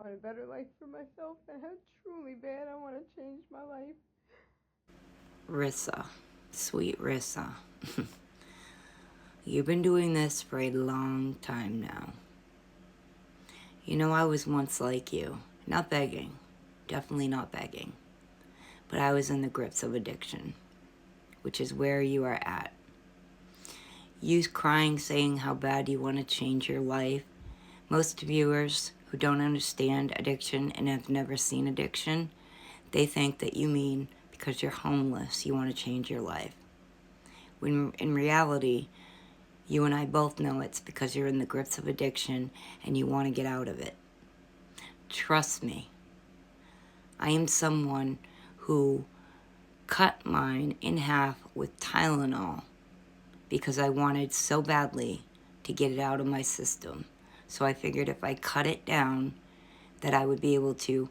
want a better life for myself and how truly bad I want to change my life. Rissa, sweet Rissa. You've been doing this for a long time now. You know, I was once like you. Not begging. Definitely not begging. But I was in the grips of addiction, which is where you are at. You crying, saying how bad you want to change your life. Most viewers who don't understand addiction and have never seen addiction, they think that you mean because you're homeless, you want to change your life. When in reality, you and I both know it's because you're in the grips of addiction and you want to get out of it. Trust me, I am someone who cut mine in half with Tylenol because I wanted so badly to get it out of my system. So I figured if I cut it down, that I would be able to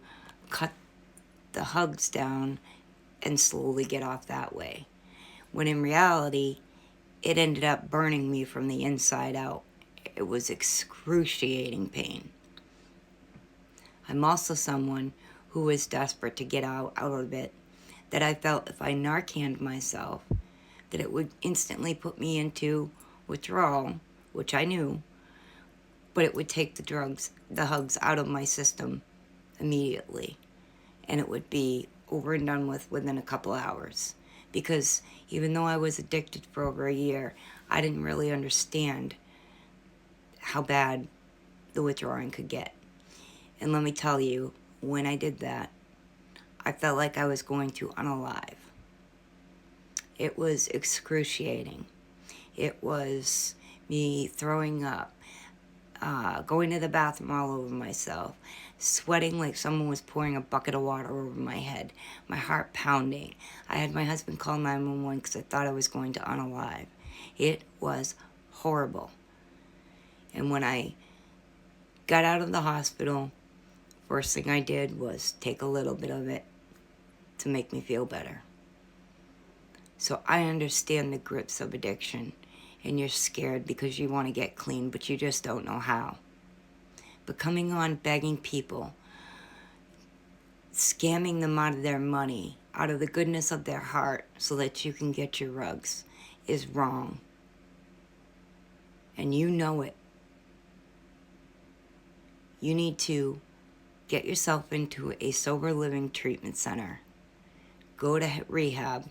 cut the hugs down and slowly get off that way. When in reality, it ended up burning me from the inside out. It was excruciating pain. I'm also someone who was desperate to get out of it, that I felt if I Narcaned myself, that it would instantly put me into withdrawal, which I knew, but it would take the hugs out of my system immediately, and it would be over and done with within a couple hours. Because even though I was addicted for over a year, I didn't really understand how bad the withdrawing could get. And let me tell you, when I did that, I felt like I was going to unalive. It was excruciating. It was me throwing up, going to the bathroom all over myself, sweating like someone was pouring a bucket of water over my head, my heart pounding. I had my husband call 911 because I thought I was going to unalive. It was horrible. And when I got out of the hospital, first thing I did was take a little bit of it to make me feel better. So I understand the grips of addiction, and you're scared because you want to get clean, but you just don't know how. But coming on begging people, scamming them out of their money, out of the goodness of their heart, so that you can get your rugs, is wrong. And you know it. You need to get yourself into a sober living treatment center. Go to rehab.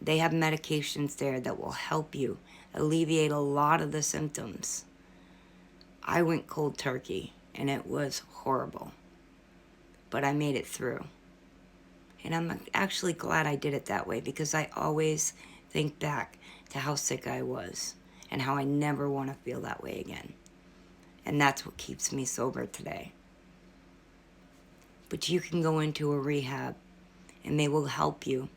They have medications there that will help you alleviate a lot of the symptoms. I went cold turkey, and it was horrible. But I made it through. And I'm actually glad I did it that way, because I always think back to how sick I was and how I never want to feel that way again. And that's what keeps me sober today. But you can go into a rehab, and they will help you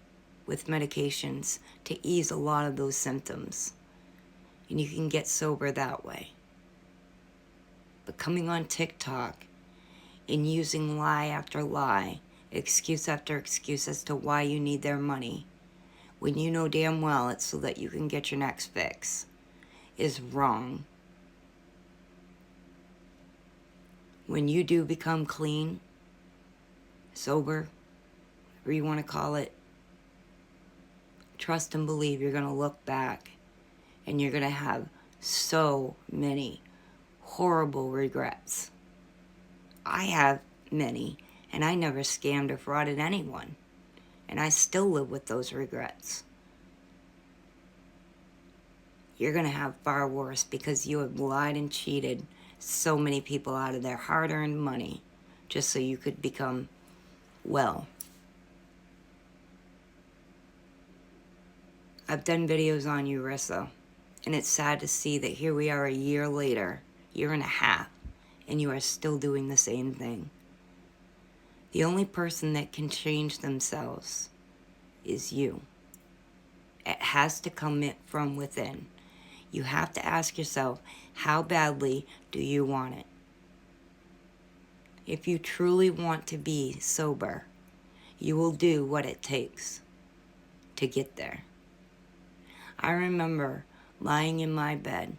with medications to ease a lot of those symptoms. And you can get sober that way. But coming on TikTok and using lie after lie, excuse after excuse as to why you need their money, when you know damn well it's so that you can get your next fix, is wrong. When you do become clean, sober, whatever you want to call it, trust and believe you're going to look back and you're going to have so many horrible regrets. I have many, and I never scammed or frauded anyone, and I still live with those regrets. You're going to have far worse because you have lied and cheated so many people out of their hard-earned money just so you could become well. I've done videos on you, Rissa, and it's sad to see that here we are a year later, year and a half, and you are still doing the same thing. The only person that can change themselves is you. It has to come from within. You have to ask yourself, how badly do you want it? If you truly want to be sober, you will do what it takes to get there. I remember lying in my bed,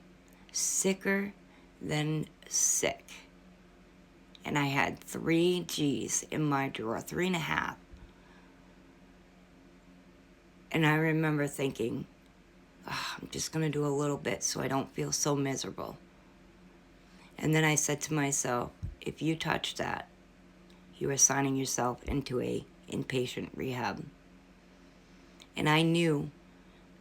sicker than sick, And I had 3 G's in my drawer, 3.5. And I remember thinking, oh, I'm just going to do a little bit so I don't feel so miserable. And then I said to myself, if you touch that, you are signing yourself into a inpatient rehab. And I knew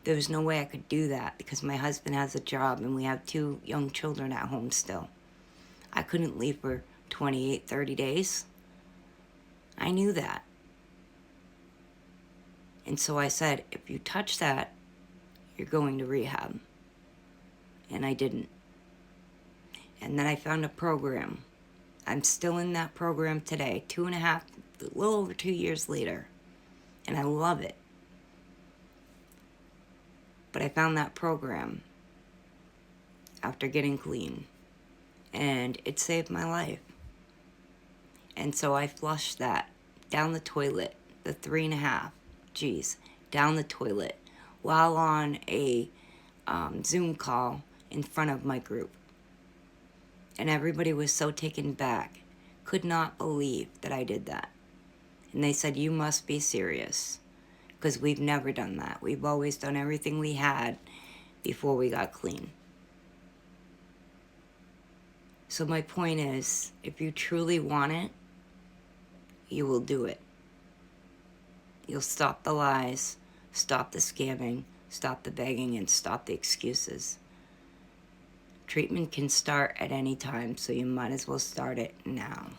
there was no way I could do that because my husband has a job and we have 2 young children at home still. I couldn't leave for 28, 30 days. I knew that. And so I said, if you touch that, you're going to rehab. And I didn't. And then I found a program. I'm still in that program today, 2.5, a little over 2 years later. And I love it. But I found that program after getting clean. And it saved my life. And so I flushed that down the toilet, the 3.5 G's, down the toilet, while on a Zoom call in front of my group. And everybody was so taken back, could not believe that I did that. And they said, you must be serious, because we've never done that. We've always done everything we had before we got clean. So my point is, if you truly want it, you will do it. You'll stop the lies, stop the scamming, stop the begging, and stop the excuses. Treatment can start at any time, so you might as well start it now.